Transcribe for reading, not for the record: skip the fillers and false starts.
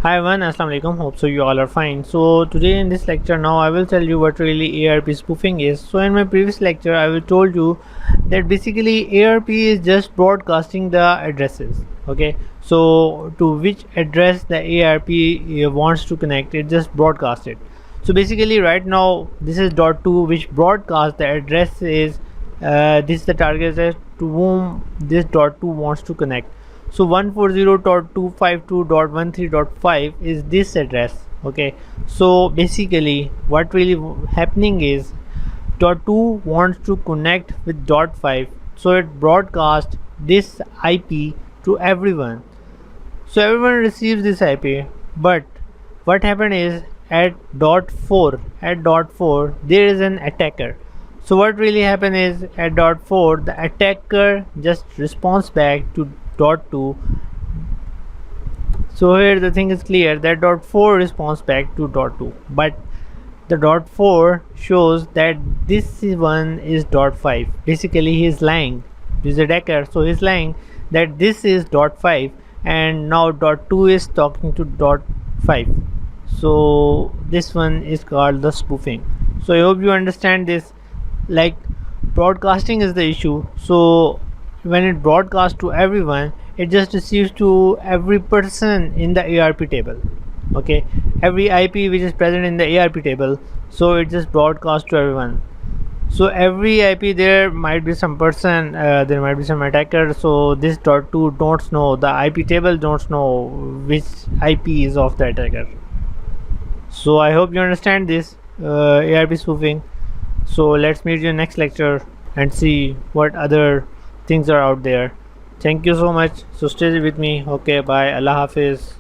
Hi everyone, assalamu alaikum. Hope so you all are fine. So today in this lecture now I will tell you what really ARP spoofing is. So in my previous lecture I will told you that basically ARP is just broadcasting the addresses. Okay, so to which address the ARP wants to connect, it just broadcast it. So basically right now this is dot two which broadcast the address is this is the target address to whom this dot two wants to connect. So 140.252.13.5 is this address. Okay, so basically what really happening is dot 2 wants to connect with dot 5, so it broadcasts this IP to everyone, so everyone receives this IP. But what happened is at dot 4 there is an attacker. So what really happened is at dot 4 the attacker just responds back to dot 2. So here the thing is clear that dot 4 responds back to dot 2, but the dot 4 shows that this one is dot 5. Basically he is lying, this is a attacker, so he's lying that this is dot 5 and now dot 2 is talking to dot 5. So this one is called the spoofing. So I hope you understand this. Like, broadcasting is the issue. So when it broadcasts to everyone, it just receives to every person in the ARP table. Okay, every IP which is present in the ARP table, so it just broadcasts to everyone. So every IP there might be some person, there might be some attacker, so this dot 2 don't know, the IP table don't know which IP is of the attacker. So I hope you understand this ARP spoofing. So let's meet you in next lecture and see what other things are out there. Thank you so much. So stay with me. Okay, bye. Allah Hafiz.